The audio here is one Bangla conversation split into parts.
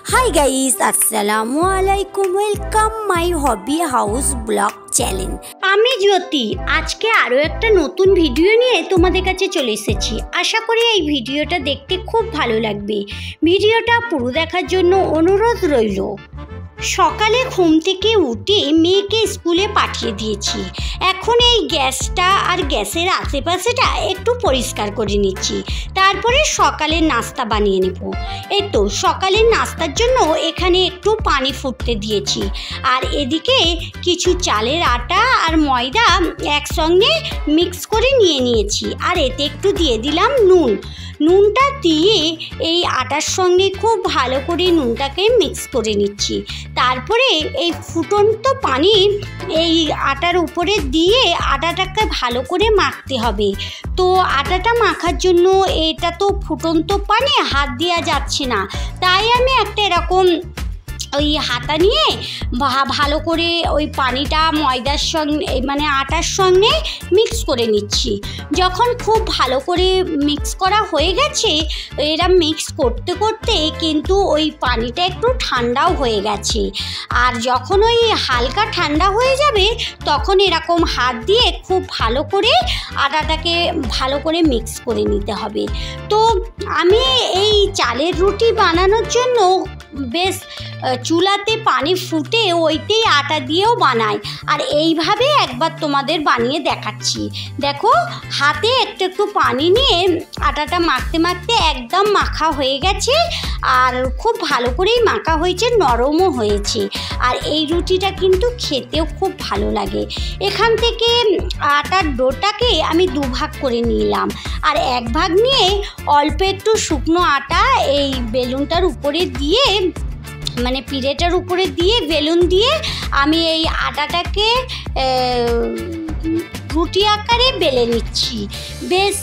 হাই গাইস, আসসালামু আলাইকুম। Welcome my hobby house blog channel. আমি জ্যোতি আজকে আরও একটা নতুন ভিডিও নিয়ে তোমাদের কাছে চলে এসেছি। আশা করি এই ভিডিওটা দেখতে খুব ভালো লাগবে। ভিডিওটা পুরো দেখার জন্য অনুরোধ রইল। সকালে ঘুম থেকে উঠে মেয়েকে স্কুলে পাঠিয়ে দিয়েছি। এখন এই গ্যাসটা আর গ্যাসের আশেপাশেটা একটু পরিষ্কার করে নিচ্ছি, তারপরে সকালের নাস্তা বানিয়ে নেব। এই তো সকালের নাস্তার জন্য এখানে একটু পানি ফুটতে দিয়েছি, আর এদিকে কিছু চালের আটা আর ময়দা একসঙ্গে মিক্স করে নিয়েছি, আর এতে একটু দিয়ে দিলাম নুনটা দিয়ে এই আটার সঙ্গে খুব ভালো করে নুনটাকে মিক্স করে নিচ্ছি। তারপরে এই ফুটন্ত পানি এই আটার উপরে দিয়ে আটাটাকে ভালো করে মাখতে হবে। তো আটাটা মাখার জন্য এটা তো ফুটন্ত পানি, হাত দেওয়া যাচ্ছে না, তাই আমি একটা এরকম ওই হাতা নিয়ে ভালো করে ওই পানিটা ময়দার সঙ্গে মানে আটার সঙ্গে মিক্স করে নিচ্ছি। যখন খুব ভালো করে মিক্স করা হয়ে গেছে, এরা মিক্স করতে করতে কিন্তু ওই পানিটা একটু ঠান্ডাও হয়ে গেছে, আর যখন ওই হালকা ঠান্ডা হয়ে যাবে তখন এরকম হাত দিয়ে খুব ভালো করে আটাটাকে ভালো করে মিক্স করে নিতে হবে। তো আমি এই চালের রুটি বানানোর জন্য বেশ চুলাতে পানি ফুটে ওইতেই আটা দিয়েও বানাই, আর এইভাবে একবার তোমাদের বানিয়ে দেখাচ্ছি। দেখো হাতে একটু পানি নিয়ে আটাটা মাখতে মাখতে একদম মাখা হয়ে গেছে, আর খুব ভালো করেই মাখা হয়েছে, নরমও হয়েছে, আর এই রুটিটা কিন্তু খেতেও খুব ভালো লাগে। এখান থেকে আটার ডোটাকে আমি দুভাগ করে নিলাম, আর এক ভাগ নিয়ে অল্প একটু শুকনো আটা এই বেলুনটার উপরে দিয়ে মানে পিঠেটার উপরে দিয়ে বেলুন দিয়ে আমি এই আটাটাকে রুটি আকারে বেলে নিচ্ছি। বেশ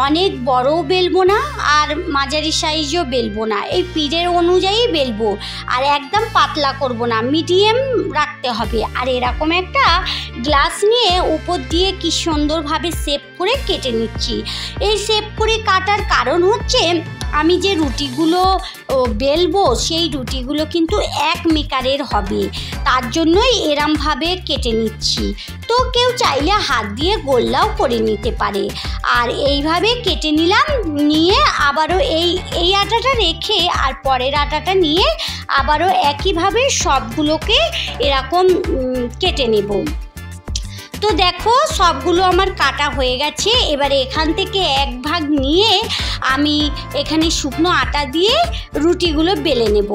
অনেক বড়ও বেলবো না আর মাঝারি সাইজও বেলবো না, এই পিঠের অনুযায়ী বেলবো, আর একদম পাতলা করব না, মিডিয়াম রাখতে হবে। আর এরকম একটা গ্লাস নিয়ে উপর দিয়ে কি সুন্দরভাবে শেপ করে কেটে নিচ্ছি। এই শেপ করে কাটার কারণ হচ্ছে আমি যে রুটিগুলো বেলবো সেই রুটিগুলো কিন্তু এক মেকারের হবে, তার জন্যই এরমভাবে কেটে নিচ্ছি। তো কেউ চাইলে হাত দিয়ে গোল্লাও করে নিতে পারে। আর এইভাবে কেটে নিলাম, নিয়ে আবারও এই আটাটা রেখে আর পরের আটাটা নিয়ে আবারও একইভাবে সবগুলোকে এরকম কেটে নেব। তো দেখো সবগুলো আমার কাটা হয়ে গেছে। এবারে এখান থেকে এক ভাগ নিয়ে আমি এখানে শুকনো আটা দিয়ে রুটিগুলো বেলে নেব।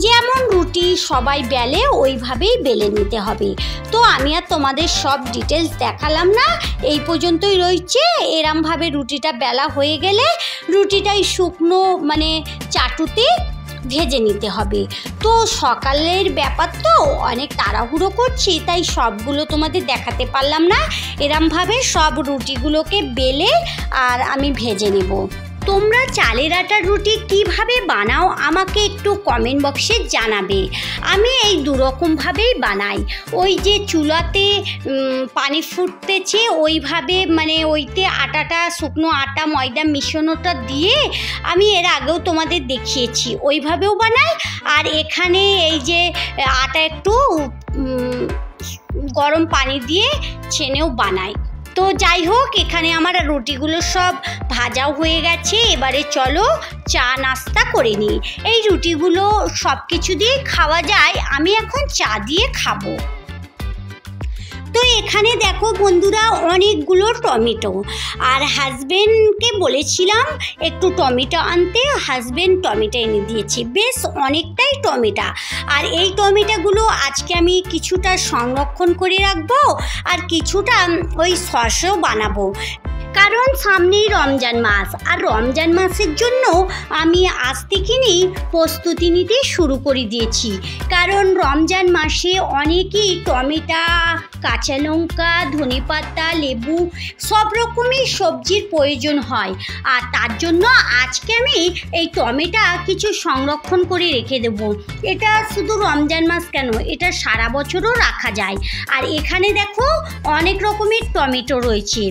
যেমন রুটি সবাই বেলে ওইভাবেই বেলে নিতে হবে। তো আমি আর তোমাদের সব ডিটেলস দেখালাম না, এই পর্যন্তই রয়েছে। এরমভাবে রুটিটা বেলা হয়ে গেলে রুটিটাই শুকনো মানে চাটুতে ভেজে নিতে হবে। তো সকালের ব্যাপার তো অনেক তাড়াহুড়ো করছি, তাই সবগুলো তোমাদের দেখাতে পারলাম না। এরমভাবে সব রুটিগুলোকে বেলে আর আমি ভেজে নেব। তোমরা চালের আটার রুটি কিভাবে বানাও আমাকে একটু কমেন্ট বক্সে জানাবে। আমি এই দুরকমভাবেই বানাই। ওই যে চুলাতে পানি ফুটতেছে ওইভাবে মানে ওইতে আটাটা শুকনো আটা ময়দা মিশ্রণটা দিয়ে আমি এর আগেও তোমাদের দেখিয়েছি, ওইভাবেও বানাই। আর এখানে এই যে আটা একটু গরম পানি দিয়ে ছেনেও বানাই। তো যাই হোক, এখানে আমার রুটিগুলো সব ভাজাও হয়ে গেছে। এবারে চলো চা নাস্তা করে নিই। এই রুটিগুলো সব কিছু দিয়ে খাওয়া যায়, আমি এখন চা দিয়ে খাবো। তো এখানে দেখো বন্ধুরা অনেকগুলো টমেটো, আর হাজবেন্ডকে বলেছিলাম একটু টমেটো আনতে, হাজবেন্ড টমেটো এনে দিয়েছে, বেশ অনেকটাই টমেটো। আর এই টমেটোগুলো আজকে আমি কিছুটা সংরক্ষণ করে রাখবো, আর কিছুটা ওই সসও বানাবো, কারণ সামনেই রমজান মাস। আর রমজান মাসের জন্য আমি আজ থেকেই প্রস্তুতি নিতে শুরু করে দিয়েছি, কারণ রমজান মাসে অনেকেই টমেটো, কাঁচা লঙ্কা, ধনেপাতা, লেবু সব রকমই সবজির প্রয়োজন হয়। আর তার জন্য আজকে আমি এই টমেটো কিছু সংরক্ষণ করে রেখে দেব। এটা শুধু রমজান মাস কেন, এটা সারা বছরও রাখা যায়। আর এখানে দেখো অনেক রকমের টমেটো রয়েছে,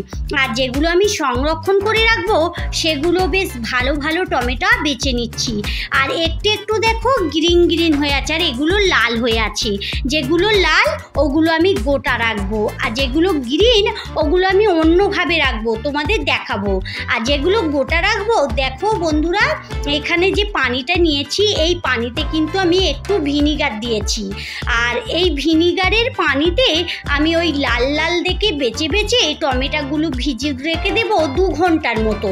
আর যেগুলো আমি সংরক্ষণ করে রাখবো সেগুলো বেশ ভালো ভালো টমেটো বেছে নিচ্ছি। আর একটু একটু দেখো গ্রিন গ্রিন হয়ে আছে, আর এগুলো লাল হয়ে আছে। যেগুলো লাল ওগুলো আমি গোটা রাখবো, আর যেগুলো গ্রিন ওগুলো আমি অন্যভাবে রাখবো, তোমাদের দেখাবো। আর যেগুলো গোটা রাখবো, দেখো বন্ধুরা এখানে যে পানিটা নিয়েছি এই পানিতে কিন্তু আমি একটু ভিনিগার দিয়েছি। আর এই ভিনিগারের পানিতে আমি ওই লাল লাল দেখে বেছে বেছে টমেটোগুলো ভিজিয়ে রেখে দেবো 2 ঘন্টার মতো।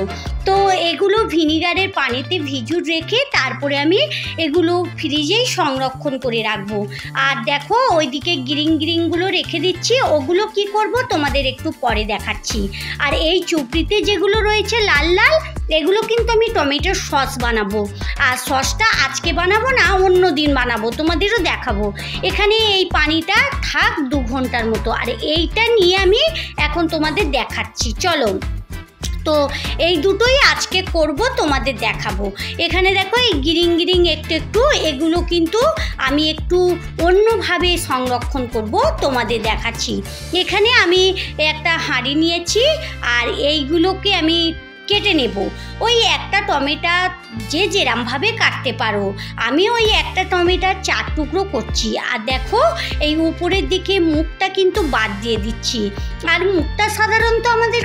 তো এগুলো ভিনিগারের পানিতে ভিজুর রেখে তারপরে আমি এগুলো ফ্রিজেই সংরক্ষণ করে রাখবো। আর দেখো ওইদিকে গ্রিনগুলো রেখে দিচ্ছি, ওগুলো কি করব তোমাদের একটু পরে দেখাচ্ছি। আর এই চুপড়িতে যেগুলো রয়েছে লাল লাল, এগুলো কিন্তু আমি টমেটোর সস বানাবো। আর সসটা আজকে বানাবো না, অন্য দিন বানাবো, তোমাদেরও দেখাবো। এখানে এই পানিটা থাক 2 ঘন্টার মতো। আর এইটা নিয়ে আমি এখন তোমাদের দেখাচ্ছি, চলো। তো এই দুটোই আজকে করব, তোমাদের দেখাবো। এখানে দেখো এই গ্রিন একটু একটু এগুলো কিন্তু আমি একটু অন্যভাবে সংরক্ষণ করব, তোমাদের দেখাচ্ছি। এখানে আমি একটা হাঁড়ি নিয়েছি, আর এইগুলোকে আমি কেটে নেব। ওই একটা টমেটো যে যেরমভাবে কাটতে পারো, আমি ওই একটা টমেটোর 4 টুকরো করছি। আর দেখো এই উপরের দিকে মুখটা কিন্তু বাদ দিয়ে দিচ্ছি। আর মুখটা সাধারণত আমাদের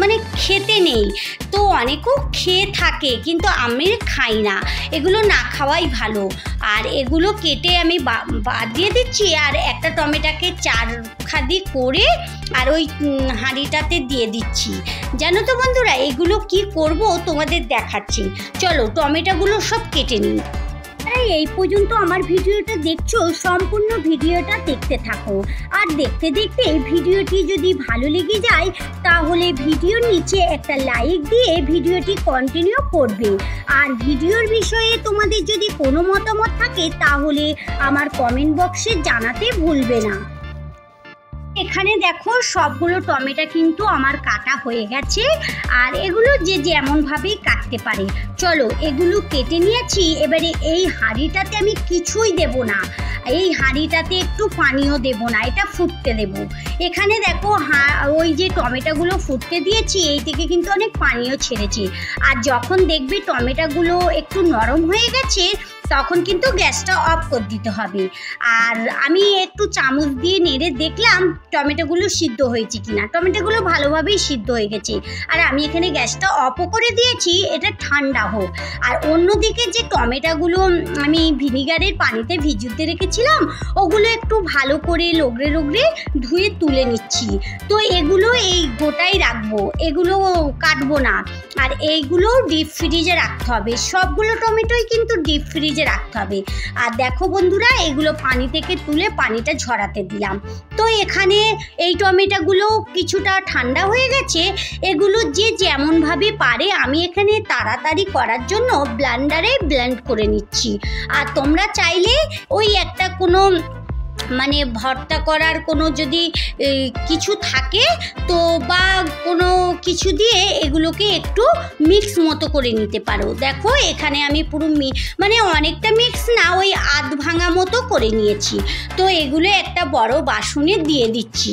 মানে খেতে নেই, তো অনেকেও খেয়ে থাকে, কিন্তু আমি খাই না, এগুলো না খাওয়াই ভালো। আর এগুলো কেটে আমি বাদ দিয়ে দিচ্ছি। আর একটা টমেটোকে 4 খাদি করে আর ওই হাঁড়িটাতে দিয়ে দিচ্ছি। জানো তো বন্ধুরা এগুলো কি করব তোমাদের দেখাচ্ছি, চলো টমেটোগুলো সব কেটে নিই। এই পর্যন্ত আমার ভিডিওটা দেখছো, সম্পূর্ণ ভিডিওটা দেখতে থাকো। আর দেখতে দেখতে ভিডিওটি যদি ভালো লেগে যায় তাহলে ভিডিওর নিচে একটা লাইক দিয়ে ভিডিওটি কন্টিনিউ করবে। আর ভিডিওর বিষয়ে তোমাদের যদি কোনো মতামত থাকে তাহলে আমার কমেন্ট বক্সে জানাতে ভুলবে না। এখানে দেখো সবগুলো টমেটো কিন্তু আমার কাটা হয়ে গেছে। আর এগুলো যে যেমনভাবেই কাটতে পারে। চলো এগুলো কেটে নিয়েছি। এবারে এই হাঁড়িটাতে আমি কিছুই দেব না, এই হাঁড়িটাতে একটু পানিও দেব না, এটা ফুটতে দেব। এখানে দেখো ওই যে টমেটোগুলো ফুটতে দিয়েছি এই থেকে কিন্তু অনেক পানিও ছেড়েছে। আর যখন দেখবে টমেটোগুলো একটু নরম হয়ে গেছে তখন কিন্তু গ্যাসটা অফ করে দিতে হবে। আর আমি একটু চামচ দিয়ে নেড়ে দেখলাম টমেটোগুলো সিদ্ধ হয়েছে কিনা। টমেটোগুলো ভালোভাবেই সিদ্ধ হয়ে গেছে। আর আমি এখানে গ্যাসটা অফও করে দিয়েছি, এটা ঠান্ডা হোক। আর অন্যদিকে যে টমেটোগুলো আমি ভিনিগারের পানিতে ভিজুতে রেখেছিলাম ওগুলো একটু ভালো করে লগড়ে ধুয়ে তুলে নিচ্ছি। তো এগুলো এই গোটাই রাখবো, এগুলো কাটবো না। আর এইগুলো ডিপ ফ্রিজে রাখতে হবে, সবগুলো টমেটোই কিন্তু ডিপ ফ্রিজে রাখতে হবে। আর দেখো বন্ধুরা এগুলো পানি থেকে তুলে পানিটা ঝরাতে দিলাম। তো এখানে এই টমেটোগুলো কিছুটা ঠান্ডা হয়ে গেছে। এগুলো যে যেমনভাবে পারে আমি এখানে তাড়াতাড়ি করার জন্য ব্লেন্ডারে ব্লেন্ড করে নিচ্ছি। আর তোমরা চাইলে ওই একটা কোনো মানে ভর্তা করার কোনো যদি কিছু থাকে তো বা কোনো কিছু দিয়ে এগুলোকে একটু মিক্স মতো করে নিতে পারো। দেখো এখানে আমি পুরো মানে অনেকটা মিক্স না, ওই আধ ভাঙা মতো করে নিয়েছি। তো এগুলো একটা বড় বাসনে দিয়ে দিচ্ছি,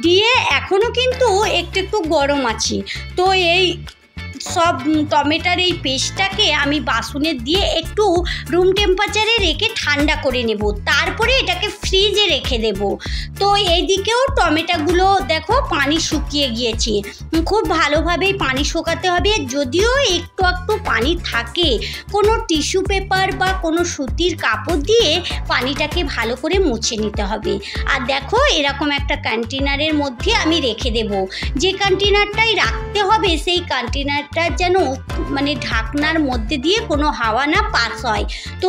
দিয়ে এখনও কিন্তু একটু একটু গরম আছে। তো এই সব টমেটোর এই পেস্টটাকে আমি বাসনে দিয়ে একটু রুম টেম্পারেচারে রেখে ঠান্ডা করে নেব, তারপরে এটাকে ফ্রিজে রেখে দেব। তো এইদিকেও টমেটোগুলো দেখো পানি শুকিয়ে গিয়েছে, খুব ভালোভাবেই পানি শুকাতে হবে। যদিও একটু একটু পানি থাকে, কোনো টিস্যু পেপার বা কোনো সুতির কাপড় দিয়ে পানিটাকে ভালো করে মুছে নিতে হবে। আর দেখো এরকম একটা কন্টেনারের মধ্যে আমি রেখে দেব। যে কন্টেনারটাই রাখতে হবে সেই কন্টেনারটা যেন মানে ঢাকনার মধ্যে দিয়ে কোনো হাওয়া না পাস হয়। তো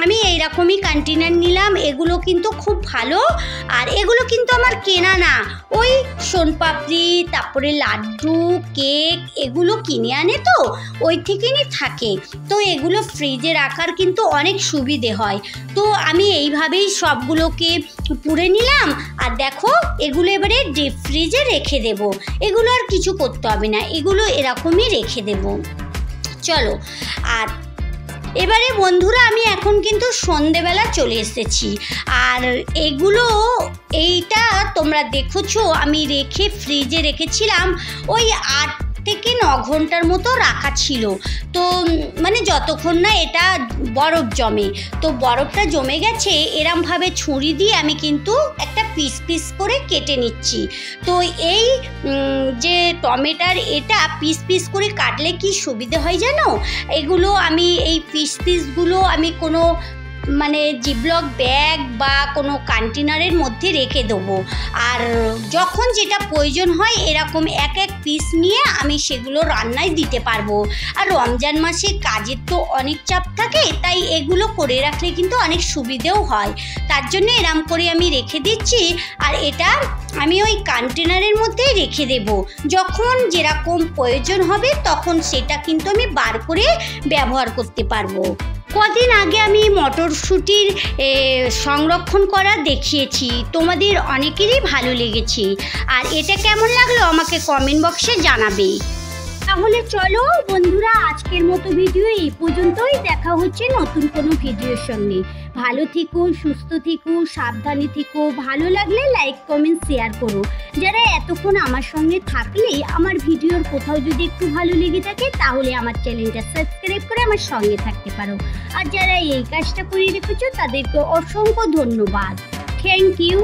আমি এইরকমই কন্টেনার নিলাম, এগুলো কিন্তু খুব ভালো। আর এগুলো কিন্তু আমার কেনা না, ওই সোনপাপড়ি তারপরে লাড্ডু কেক এগুলো কিনে আনে তো ওই থেকেই থাকে। তো এগুলো ফ্রিজে রাখার কিন্তু অনেক সুবিধে হয়। তো আমি এইভাবেই সবগুলোকে পুড়ে নিলাম। আর দেখো এগুলো এবারে ডিপ ফ্রিজে রেখে দেব, এগুলো আর কিছু করতে হবে না, এগুলো এরকমই রেখে দেব। চলো আর এবারে বন্ধুরা আমি এখন এখন কিন্তু সন্ধেবেলা চলে এসেছি। আর এইটা তোমরা দেখেছো আমি রেখে ফ্রিজে রেখেছিলাম, ওই 8 থেকে 9 ঘন্টার মতো রাখা ছিল। তো মানে যতক্ষণ না এটা বরফ জমে, তো বরফটা জমে গেছে এরমভাবে ছুরি দিয়ে আমি কিন্তু একটা পিস পিস করে কেটে নিচ্ছি। তো এই যে টমেটোর এটা পিস পিস করে কাটলে কি সুবিধে হয় জানো, এগুলো আমি এই পিসগুলো আমি কোনো মানে জিপলক ব্যাগ বা কোনো কন্টেনারের মধ্যে রেখে দেবো। আর যখন যেটা প্রয়োজন হয় এরকম এক এক পিস নিয়ে আমি সেগুলো রান্নায় দিতে পারবো। আর রমজান মাসে কাজের তো অনেক চাপ থাকে, তাই এগুলো করে রাখলে কিন্তু অনেক সুবিধেও হয়, তার জন্য এরম করে আমি রেখে দিচ্ছি। আর এটা আমি ওই কন্টেনারের মধ্যেই রেখে দেব, যখন যেরকম প্রয়োজন হবে তখন সেটা কিন্তু আমি বার করে ব্যবহার করতে পারবো। কদিন আগে আমি মটরশুঁটির সংরক্ষণ করা দেখিয়েছি, তোমাদের অনেকেরই ভালো লেগেছে। আর এটা কেমন লাগলো আমাকে কমেন্ট বক্সে জানাবে। তাহলে চলো বন্ধুরা, আজকের মতো ভিডিও এই পর্যন্তই। দেখা হচ্ছে নতুন কোনো ভিডিওর সঙ্গে। ভালো থেকো, সুস্থ থেকো, সাবধানে থেকো। ভালো লাগলে লাইক কমেন্ট শেয়ার করো। যারা এতক্ষণ আমার সঙ্গে থাকলে আমার ভিডিওর কোথাও যদি একটু ভালো লেগে থাকে তাহলে আমার চ্যানেলটা সাবস্ক্রাইব করে আমার সঙ্গে থাকতে পারো। আর যারা এই কাজটা করে রেখেছো তাদেরকে অসংখ্য ধন্যবাদ। Thank you.